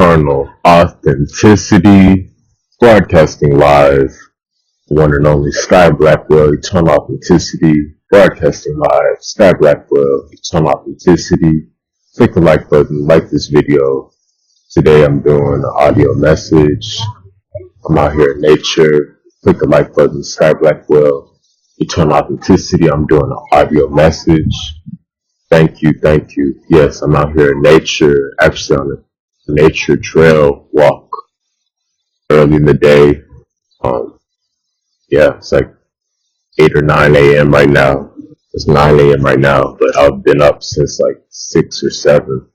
eternal authenticity, broadcasting live, one and only Sky Blackwell, eternal authenticity, broadcasting live, Sky Blackwell, eternal authenticity. Click the like button, like this video. Today I'm doing an audio message. I'm out here in nature. Click the like button, Sky Blackwell, eternal authenticity. I'm doing an audio message. Thank you, thank you. Yes, I'm out here in nature, actually on a nature trail walk early in the day. Yeah, it's like 8 or 9 a.m. right now. It's 9 a.m. right now, but I've been up since like 6 or 7.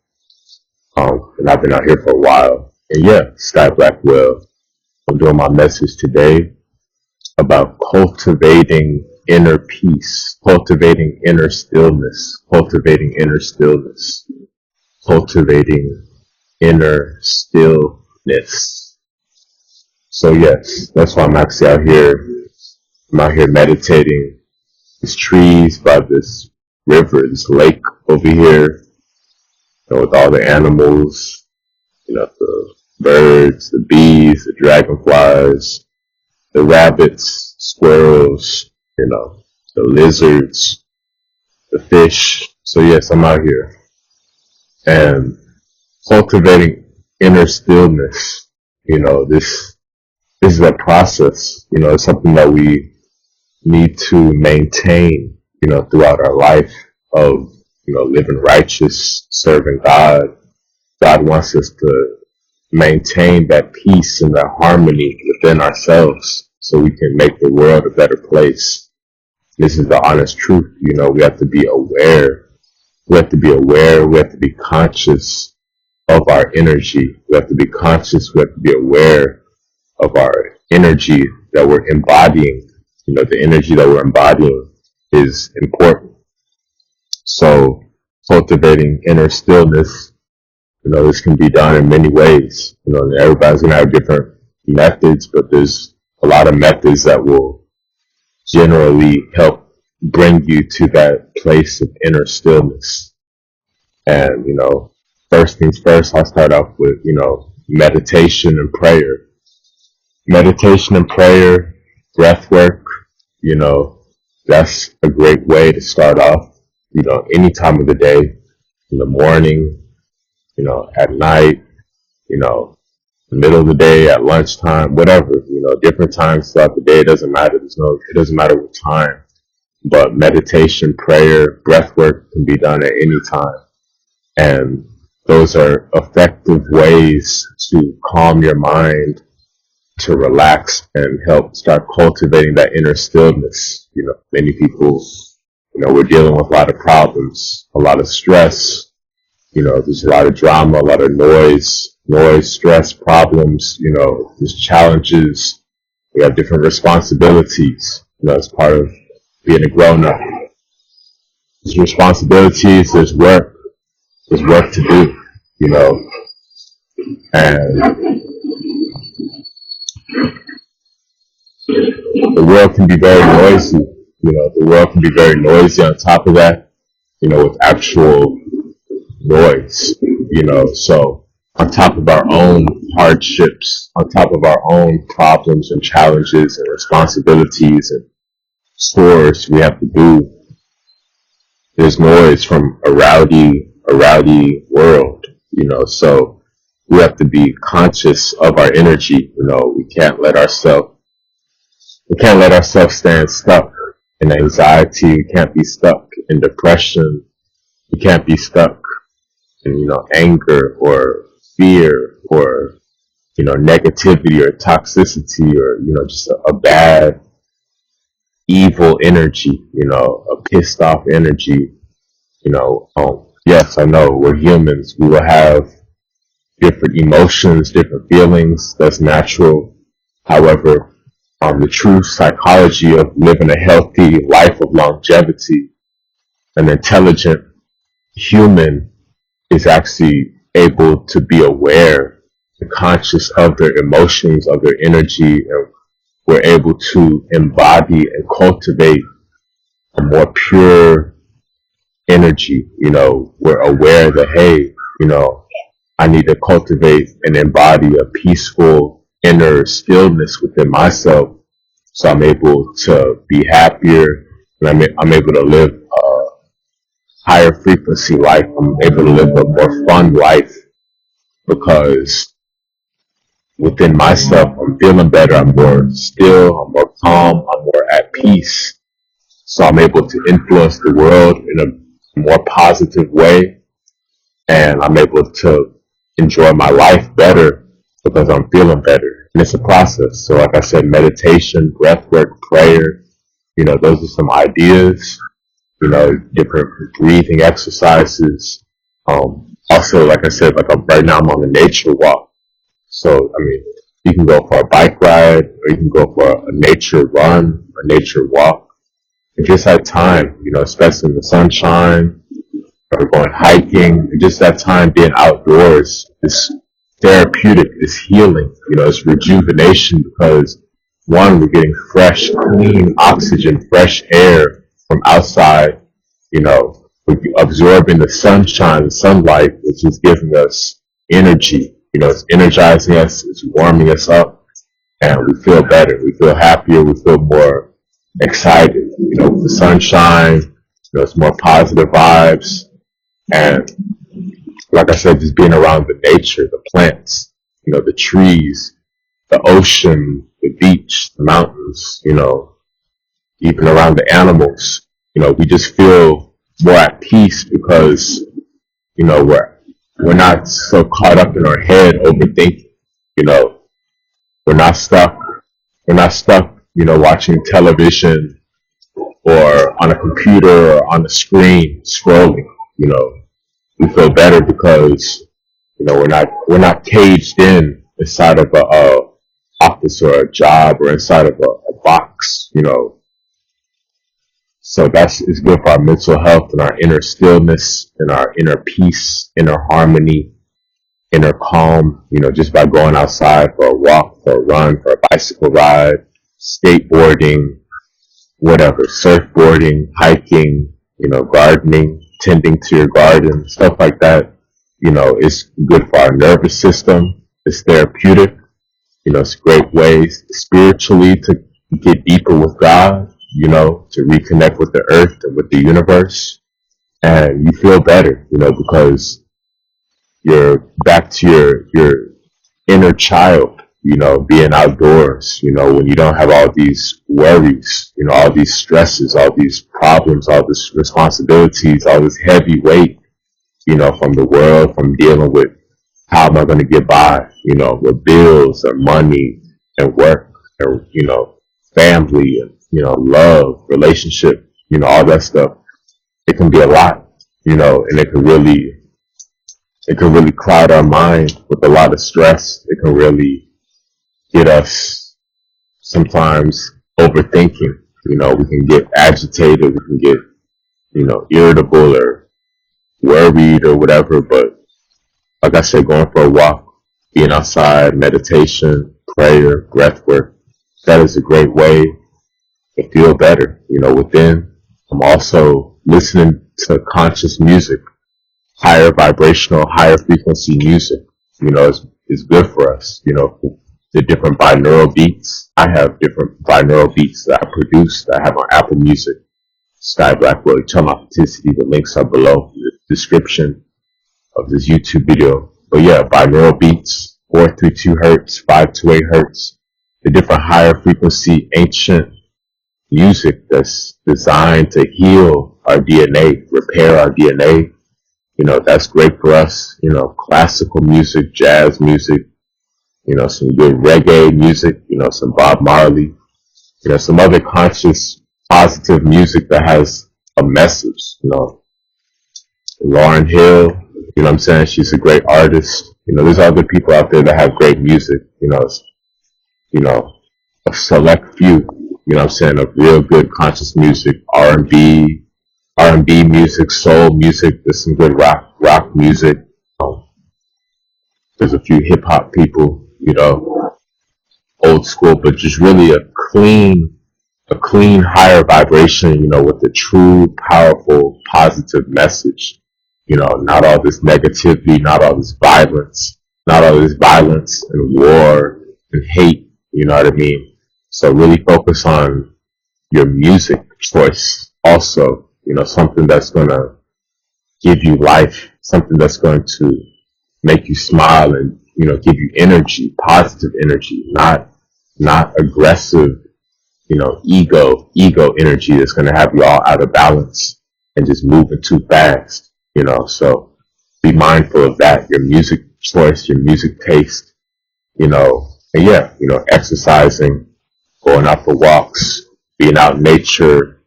And I've been out here for a while. And yeah, Sky Blackwell. I'm doing my message today about cultivating inner peace, cultivating inner stillness, cultivating inner stillness, cultivating inner stillness. So yes, that's why I'm actually out here. I'm out here meditating. These trees by this river, this lake over here, with all the animals, the birds, the bees, the dragonflies, the rabbits, squirrels, the lizards, the fish. So yes, I'm out here and cultivating inner stillness. This is a process. It's something that we need to maintain, throughout our life of, living righteous, serving God. God wants us to maintain that peace and that harmony within ourselves so we can make the world a better place. This is the honest truth. We have to be aware. We have to be aware. We have to be conscious of our energy. We have to be conscious. We have to be aware of our energy that we're embodying. The energy that we're embodying is important. So cultivating inner stillness, this can be done in many ways. Everybody's going to have different methods, but there's a lot of methods that will generally help bring you to that place of inner stillness. And, first things first, I'll start off with, meditation and prayer. Meditation and prayer, breath work, that's a great way to start off, any time of the day, in the morning, at night, the middle of the day, at lunchtime, whatever, different times throughout the day. It doesn't matter. It doesn't matter what time, but meditation, prayer, breath work can be done at any time. And those are effective ways to calm your mind, to relax and help start cultivating that inner stillness. Many people, we're dealing with a lot of problems, a lot of stress. There's a lot of drama, a lot of noise, stress, problems, there's challenges. We have different responsibilities, as part of being a grown-up. There's responsibilities, there's work to do, and the world can be very noisy. The world can be very noisy on top of that, with actual noise, so on top of our own hardships, on top of our own problems and challenges and responsibilities and chores we have to do, there's noise from a rowdy world, so we have to be conscious of our energy. We can't let ourselves stand stuck in anxiety. We can't be stuck in depression. We can't be stuck in, anger or fear or, negativity or toxicity or, just a bad, evil energy, a pissed off energy. Yes, I know we're humans. We will have different emotions, different feelings. That's natural. However, the true psychology of living a healthy life of longevity, an intelligent human is actually able to be aware and conscious of their emotions, of their energy, and we're able to embody and cultivate a more pure energy. We're aware that, hey, I need to cultivate and embody a peaceful inner stillness within myself, so I'm able to be happier, and I'm able to live a higher frequency life. I'm able to live a more fun life because within myself, I'm feeling better. I'm more still. I'm more calm. I'm more at peace. So I'm able to influence the world in a more positive way, and I'm able to enjoy my life better because I'm feeling better. And it's a process. So like I said, meditation, breath work, prayer, those are some ideas, different breathing exercises. Also, like I said, right now I'm on a nature walk. So, I mean, you can go for a bike ride or you can go for a nature run, a nature walk. And just that time, especially in the sunshine, or going hiking, and just that time being outdoors is therapeutic, is healing, it's rejuvenation because one, we're getting fresh, clean oxygen, fresh air from outside, we're absorbing the sunshine, the sunlight, which is giving us energy, it's energizing us, it's warming us up, and we feel better, we feel happier, we feel more excited, with the sunshine, it's more positive vibes, and like I said, just being around the nature, the plants, the trees, the ocean, the beach, the mountains, even around the animals, we just feel more at peace because, we're not so caught up in our head overthinking, you know, we're not stuck, watching television or on a computer or on a screen scrolling, we feel better because we're not caged in inside of a office or a job or inside of a box, So that's it's good for our mental health and our inner stillness and our inner peace, inner harmony, inner calm, just by going outside for a walk, for a run, for a bicycle ride, skateboarding, whatever, surfboarding, hiking, gardening, tending to your garden, stuff like that. It's good for our nervous system. It's therapeutic. It's a great way spiritually to get deeper with God, to reconnect with the earth and with the universe. And you feel better, because you're back to your inner child, being outdoors, when you don't have all these worries, all these stresses, all these problems, all these responsibilities, all this heavy weight, from the world, from dealing with how am I going to get by, with bills and money and work and, family and, love, relationship, all that stuff. It can be a lot, and it can really cloud our mind with a lot of stress. It can really get us sometimes overthinking. We can get agitated, we can get, irritable or worried or whatever. But like I said, going for a walk, being outside, meditation, prayer, breath work, that is a great way to feel better, within. I'm also listening to conscious music, higher vibrational, higher frequency music, is good for us, the different binaural beats. I have different binaural beats that I produce that I have on Apple Music, Sky Blackwell, Eternal Authenticity. The links are below in the description of this YouTube video. But yeah, binaural beats, 432 hertz, 528 hertz, the different higher frequency ancient music that's designed to heal our DNA, repair our DNA. That's great for us. Classical music, jazz music, some good reggae music, some Bob Marley, some other conscious, positive music that has a message, Lauryn Hill, what I'm saying? She's a great artist. There's other people out there that have great music, you know, a select few, what I'm saying, of real good conscious music, R&B music, soul music, there's some good rock music. There's a few hip hop people, old school, but just really a clean higher vibration, with a true, powerful, positive message. Not all this negativity, not all this violence, not all this violence and war and hate, you know what I mean? So really focus on your music choice also, something that's going to give you life, something that's going to make you smile and, give you energy, positive energy, not aggressive, ego energy that's going to have you all out of balance and just moving too fast, so be mindful of that, your music choice, your music taste, and yeah, exercising, going out for walks, being out in nature,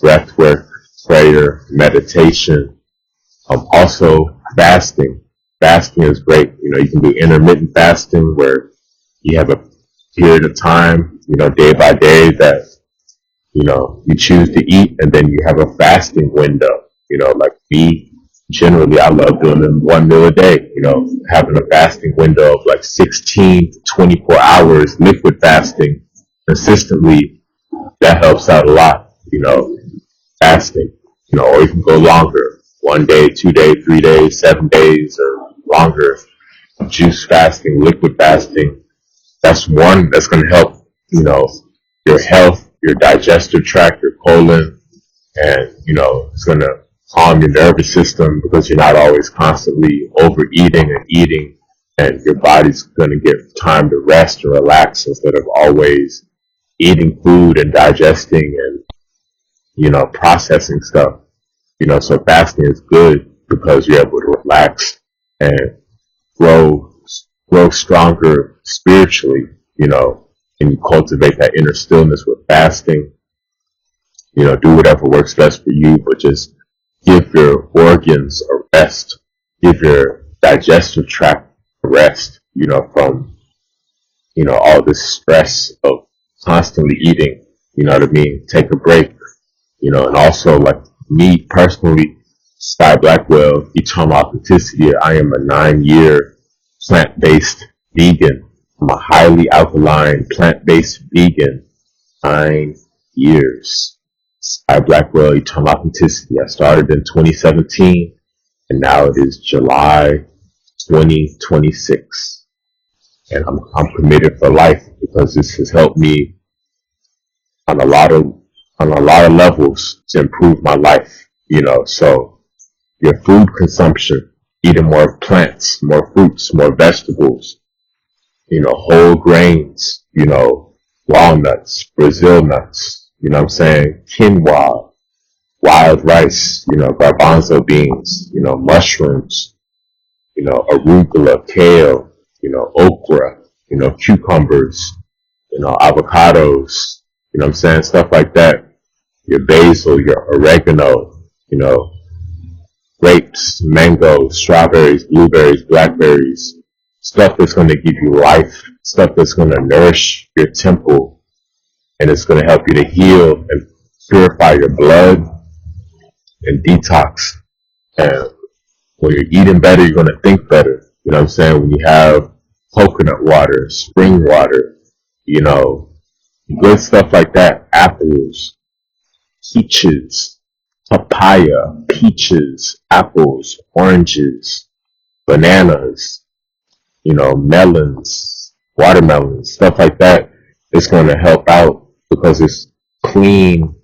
breath work, prayer, meditation, also fasting. Fasting is great. You can do intermittent fasting where you have a period of time, day by day that, you choose to eat and then you have a fasting window. Like me, generally I love doing them 1 meal a day, having a fasting window of like 16 to 24 hours, liquid fasting consistently. That helps out a lot, fasting, or you can go longer, 1 day, 2 days, 3 days, 7 days or longer. Juice fasting, liquid fasting, that's one that's going to help, your health, your digestive tract, your colon, and, it's going to calm your nervous system because you're not always constantly overeating and eating, and your body's going to get time to rest and relax instead of always eating food and digesting and, processing stuff. So fasting is good because you're able to relax and grow, grow stronger spiritually, and you cultivate that inner stillness with fasting. Do whatever works best for you, but just give your organs a rest, give your digestive tract a rest, from, all this stress of constantly eating, you know what I mean? Take a break, and also like me personally, Sky Blackwell, Eternal Authenticity, I am a 9-year plant-based vegan. I'm a highly alkaline plant-based vegan. 9 years. Sky Blackwell, Eternal Authenticity. I started in 2017 and now it is July 2026. And I'm committed for life because this has helped me on a lot of levels to improve my life, so your food consumption, eating more plants, more fruits, more vegetables, whole grains, walnuts, Brazil nuts, what I'm saying, quinoa, wild rice, garbanzo beans, mushrooms, arugula, kale, okra, cucumbers, avocados, what I'm saying, stuff like that. Your basil, your oregano, grapes, mangoes, strawberries, blueberries, blackberries, stuff that's going to give you life, stuff that's going to nourish your temple, and it's going to help you to heal and purify your blood and detox. And when you're eating better, you're going to think better. You know what I'm saying? When you have coconut water, spring water, good stuff like that, apples, peaches, papaya, peaches, apples, oranges, bananas, melons, watermelons, stuff like that, it's going to help out because it's clean,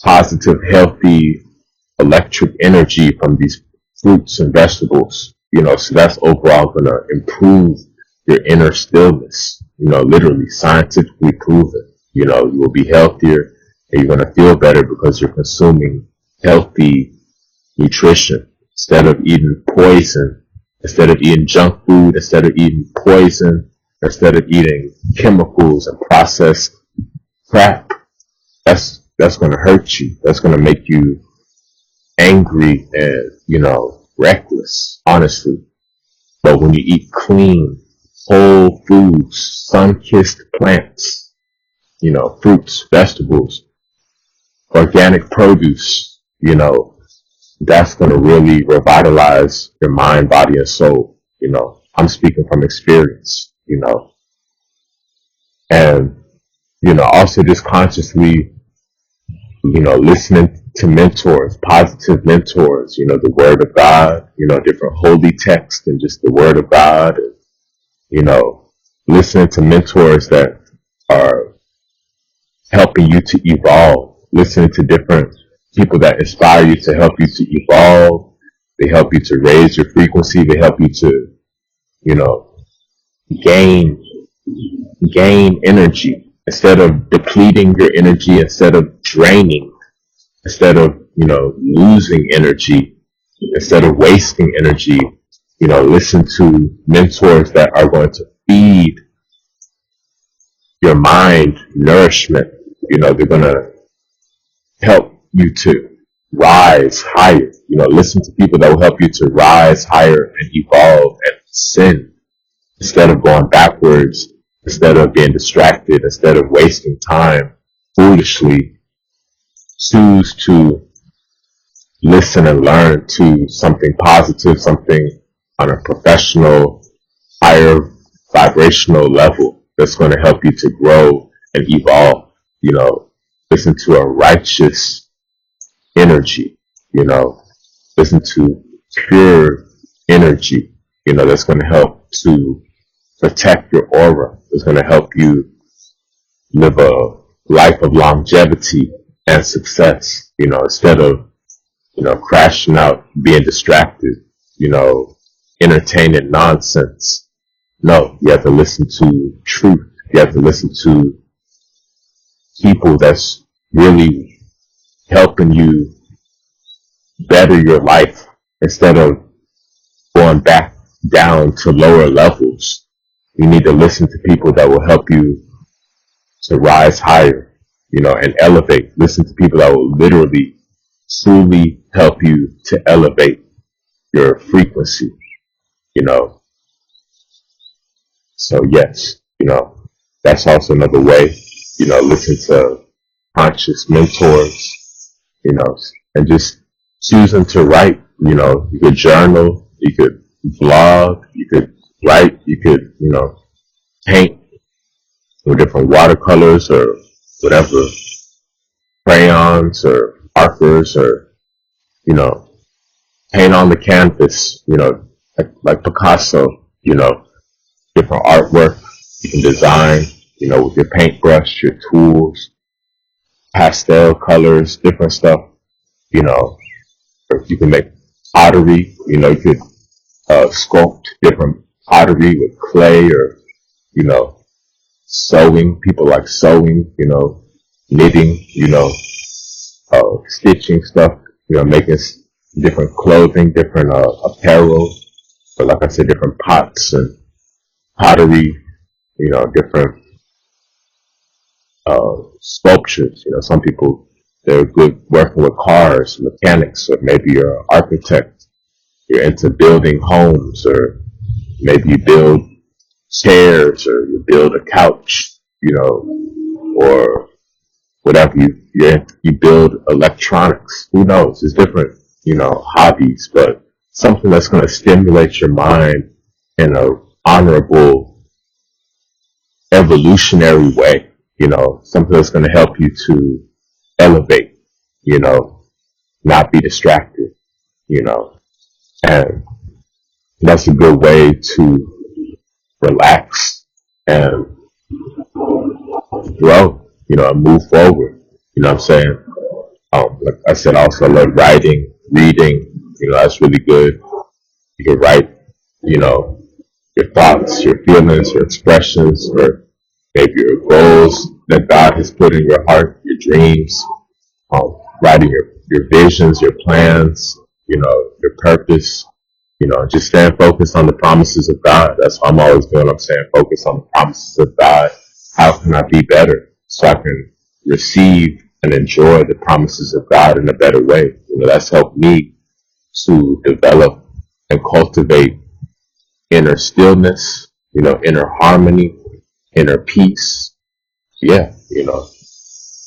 positive, healthy, electric energy from these fruits and vegetables, so that's overall going to improve your inner stillness, literally scientifically proven, you will be healthier and you're going to feel better because you're consuming healthy nutrition instead of eating poison, instead of eating junk food, instead of eating poison, instead of eating chemicals and processed crap. That's going to hurt you. That's going to make you angry and, reckless, honestly. But when you eat clean, whole foods, sun-kissed plants, fruits, vegetables, organic produce, that's going to really revitalize your mind, body, and soul. I'm speaking from experience, and, also just consciously Listening to mentors, positive mentors, the word of God, different holy texts and just the word of God, and, listening to mentors that are helping you to evolve, listening to different people that inspire you to help you to evolve. They help you to raise your frequency. They help you to, you know, gain energy instead of depleting your energy, instead of draining, instead of, losing energy, instead of wasting energy. Listen to mentors that are going to feed your mind nourishment. They're going to help you to rise higher. Listen to people that will help you to rise higher and evolve and ascend instead of going backwards, instead of being distracted, instead of wasting time foolishly. Choose to listen and learn to something positive, something on a professional, higher vibrational level that's going to help you to grow and evolve. Listen to a righteous energy, listen to pure energy, that's going to help to protect your aura. It's going to help you live a life of longevity and success, instead of, crashing out, being distracted, entertaining nonsense. No, you have to listen to truth. You have to listen to people that's really helping you better your life instead of going back down to lower levels. You need to listen to people that will help you to rise higher, and elevate. Listen to people that will literally, truly help you to elevate your frequency, you know. So yes, that's also another way, listen to conscious mentors, and just choosing to write, you could journal, you could blog, you could write, you could, paint with different watercolors or whatever, crayons or markers or, paint on the canvas, like Picasso, different artwork you can design, with your paintbrush, your tools, pastel colors, different stuff, or you can make pottery, you could sculpt different pottery with clay or, sewing, people like sewing, knitting, stitching stuff, making different clothing, different apparel, or like I said, different pots and pottery, different sculptures. Some people, they're good working with cars, mechanics, or maybe you're an architect. You're into building homes, or maybe you build chairs, or you build a couch, or whatever you build electronics. Who knows? It's different, hobbies, but something that's going to stimulate your mind in a honorable, evolutionary way. Something that's going to help you to elevate. Not be distracted. And that's a good way to relax and grow, and move forward. What I'm saying? Like I said, I also love writing, reading, that's really good. You can write, your thoughts, your feelings, your expressions, or maybe your goals that God has put in your heart, your dreams, writing your visions, your plans, your purpose, just staying focused on the promises of God. That's what I'm always doing. I'm staying focused on the promises of God. How can I be better so I can receive and enjoy the promises of God in a better way? That's helped me to develop and cultivate inner stillness, inner harmony, inner peace. Yeah,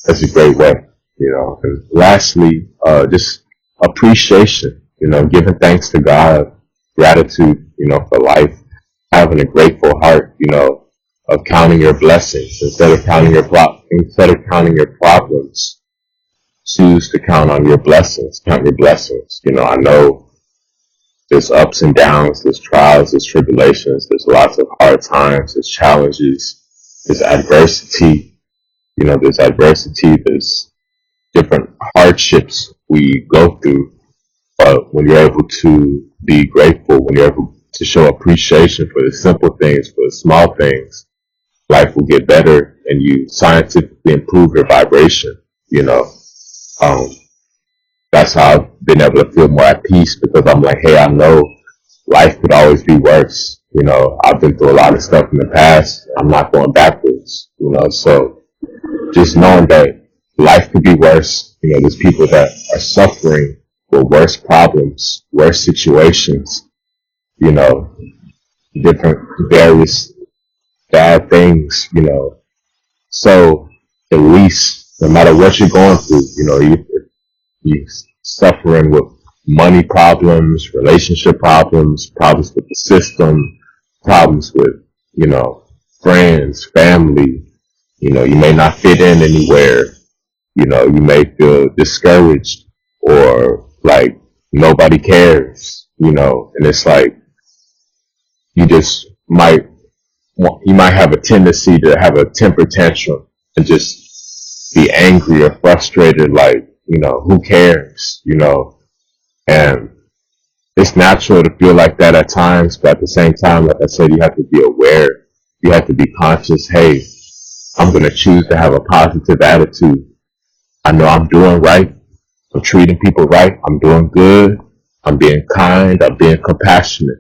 that's a great way, And lastly, just appreciation, giving thanks to God, gratitude, for life, having a grateful heart, of counting your blessings instead of counting your problems. choose to count on your blessings, count your blessings. I know there's ups and downs, there's trials, there's tribulations, there's lots of hard times, there's challenges, there's adversity. There's adversity, there's different hardships we go through. But when you're able to be grateful, when you're able to show appreciation for the simple things, for the small things, life will get better and you scientifically improve your vibration. You know, um, that's how I've been able to feel more at peace because I'm like, hey, I know life could always be worse. I've been through a lot of stuff in the past. I'm not going backwards. So just knowing that life could be worse. There's people that are suffering with worse problems, worse situations, you know, different various bad things, So at least no matter what you're going through, you suffering with money problems, relationship problems, problems with the system, problems with, friends, family, you may not fit in anywhere. You may feel discouraged or like nobody cares, and it's like you just you might have a tendency to have a temper tantrum and just be angry or frustrated, like, who cares, and it's natural to feel like that at times, but at the same time, like I said, you have to be aware, you have to be conscious, hey, I'm going to choose to have a positive attitude. I know I'm doing right. I'm treating people right. I'm doing good. I'm being kind. I'm being compassionate.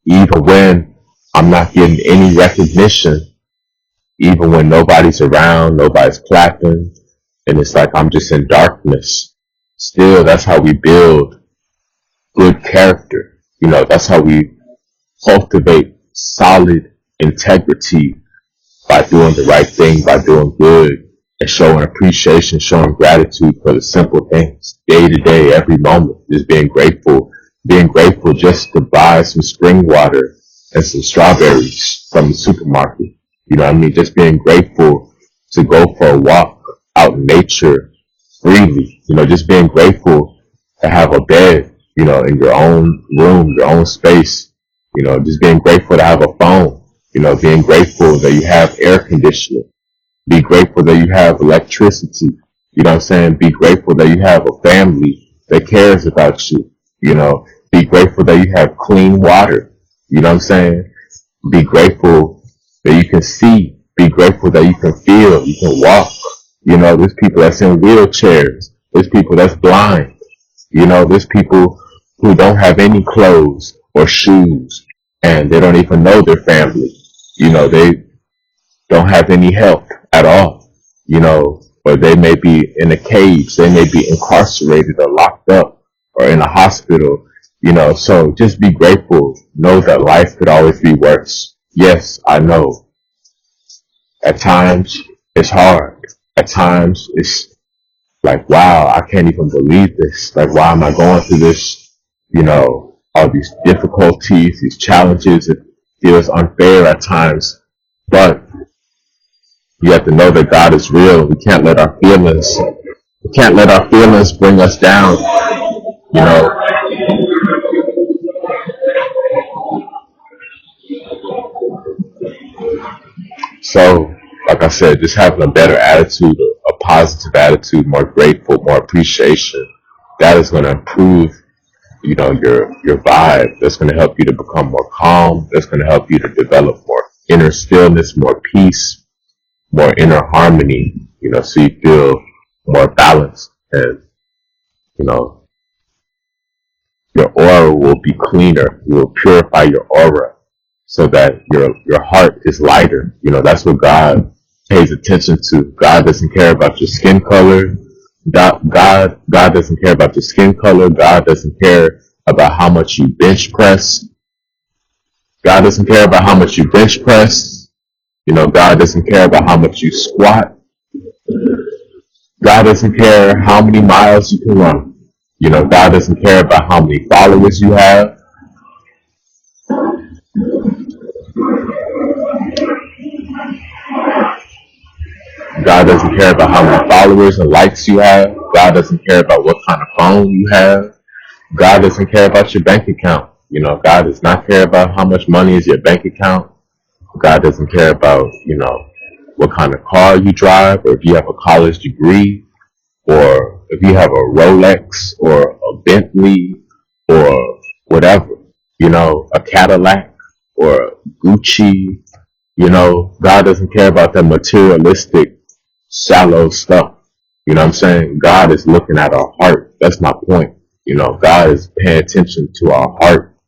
Even when I'm not getting any recognition, even when nobody's around, nobody's clapping, and it's like I'm just in darkness. Still, that's how we build good character. That's how we cultivate solid integrity by doing the right thing, by doing good, and showing appreciation, showing gratitude for the simple things, day to day, every moment, just being grateful just to buy some spring water and some strawberries from the supermarket. Just being grateful to go for a walk out in nature freely, just being grateful to have a bed, in your own room, your own space, just being grateful to have a phone, being grateful that you have air conditioning, be grateful that you have electricity, what I'm saying? Be grateful that you have a family that cares about you, be grateful that you have clean water, what I'm saying? Be grateful that you can see, be grateful that you can feel, you can walk, there's people that's in wheelchairs, there's people that's blind, there's people who don't have any clothes or shoes and they don't even know their family. They don't have any help at all, or they may be in a cage, they may be incarcerated or locked up or in a hospital, so just be grateful. Know that life could always be worse. Yes, I know. At times it's hard. At times it's like, wow, I can't even believe this. Like, why am I going through this? All these difficulties, these challenges. It feels unfair at times, but you have to know that God is real. We can't let our feelings bring us down. You know, so like I said, just having a better attitude, a positive attitude, more grateful, more appreciation, that is going to improve your vibe. That's going to help you to become more calm. That's going to help you to develop more inner stillness, more peace, more inner harmony, so you feel more balanced and, you know, your aura will be cleaner. You will purify your aura so that your heart is lighter. That's what God pays attention to. God doesn't care about your skin color. God doesn't care about your skin color. God doesn't care about how much you bench press. God doesn't care about how much you bench press. God doesn't care about how much you squat. God doesn't care how many miles you can run. God doesn't care about how many followers you have. God doesn't care about how many followers and likes you have. God doesn't care about what kind of phone you have. God doesn't care about your bank account. God does not care about how much money is your bank account. God doesn't care about, what kind of car you drive, or if you have a college degree, or if you have a Rolex or a Bentley or whatever, a Cadillac or Gucci. God doesn't care about that materialistic, shallow stuff. You know what I'm saying? God is looking at our heart. That's my point. God is paying attention to our heart.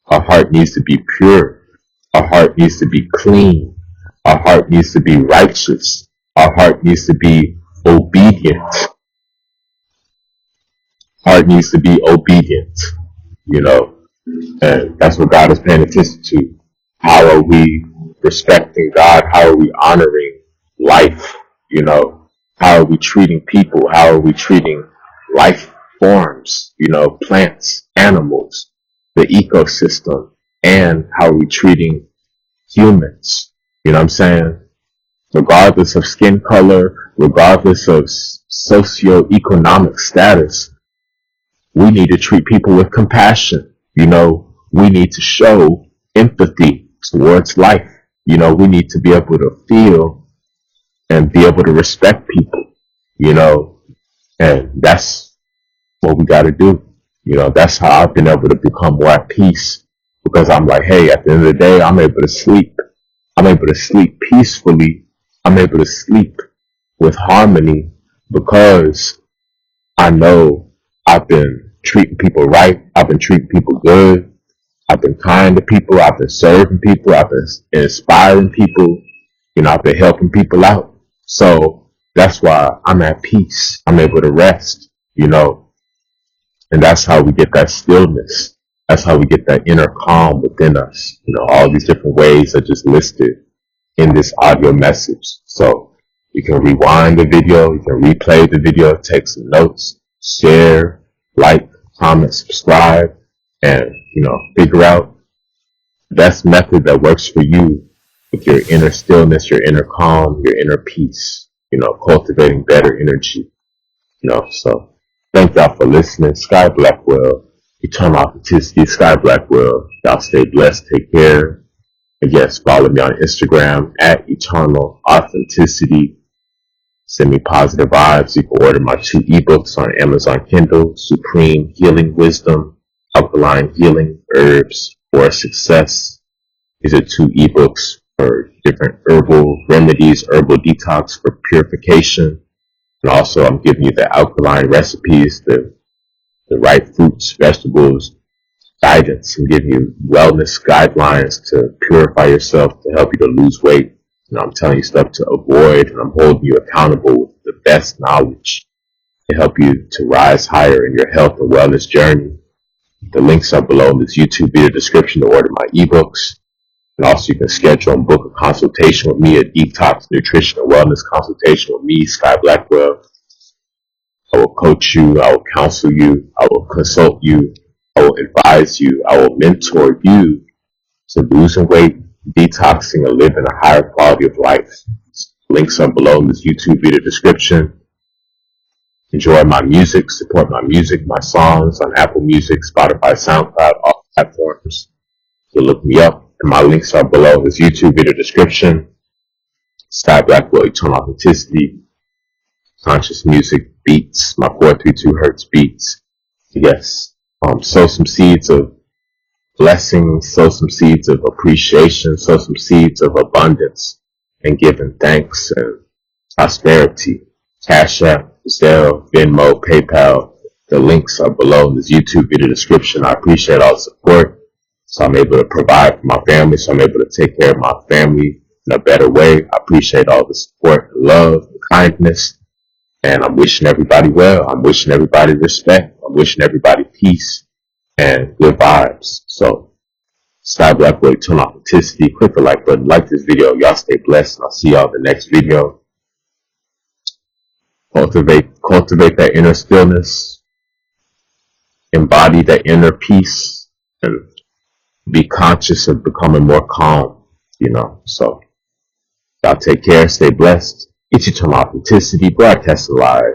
Our heart needs to be pure. Our heart needs to be clean. Our heart needs to be righteous. Our heart needs to be obedient. Heart needs to be obedient, you know, and that's what God is paying attention to. How are we respecting God? How are we honoring life? How are we treating people? How are we treating life forms? Plants, animals, the ecosystem, and how are we treating humans? You know what I'm saying? Regardless of skin color, regardless of socioeconomic status, we need to treat people with compassion. We need to show empathy towards life. We need to be able to feel and be able to respect people, and that's what we got to do. That's how I've been able to become more at peace, because I'm like, hey, at the end of the day, I'm able to sleep. I'm able to sleep peacefully. I'm able to sleep with harmony because I know I've been treating people right. I've been treating people good. I've been kind to people. I've been serving people. I've been inspiring people. I've been helping people out. So that's why I'm at peace. I'm able to rest, and that's how we get that stillness. That's how we get that inner calm within us. All these different ways are just listed in this audio message. So you can rewind the video, you can replay the video, take some notes, share, like, comment, subscribe, and, figure out the best method that works for you with your inner stillness, your inner calm, your inner peace, cultivating better energy, so thank y'all for listening. Sky Blackwell, Eternal Authenticity, Sky Blackwell. Y'all stay blessed, take care. And yes, follow me on Instagram at Eternal Authenticity. Send me positive vibes. You can order my 2 ebooks on Amazon Kindle, Supreme Healing Wisdom, Alkaline Healing, Herbs for Success. These are 2 ebooks for different herbal remedies, herbal detox for purification. And also I'm giving you the alkaline recipes, the right fruits, vegetables, guidance, and give you wellness guidelines to purify yourself, to help you to lose weight. I'm telling you stuff to avoid, and I'm holding you accountable with the best knowledge to help you to rise higher in your health and wellness journey. The links are below in this YouTube video description to order my ebooks. And also you can schedule and book a consultation with me, a detox, nutrition, and wellness consultation with me, Sky Blackwell. I will coach you, I will counsel you, I will consult you, I will advise you, I will mentor you to losing weight, detoxing, and living a higher quality of life. Links are below in this YouTube video description. Enjoy my music, support my music, my songs on Apple Music, Spotify, SoundCloud, all platforms. So look me up, and my links are below in this YouTube video description. Sky Blackwell, Eternal Authenticity, Conscious Music, Beats, my 432 Hertz beats. Yes, sow some seeds of blessings, sow some seeds of appreciation, sow some seeds of abundance and giving thanks and prosperity. Cash App, Zelle, Venmo, PayPal. The links are below in this YouTube video description. I appreciate all the support. So I'm able to provide for my family. So I'm able to take care of my family in a better way. I appreciate all the support, love, kindness. And I'm wishing everybody well. I'm wishing everybody respect. I'm wishing everybody peace and good vibes. So, Sky Blackwell, Eternal Authenticity. Click the like button. Like this video. Y'all stay blessed. And I'll see y'all in the next video. Cultivate that inner stillness. Embody that inner peace. And be conscious of becoming more calm. So, y'all take care. Stay blessed. Get your term authenticity, broadcast live.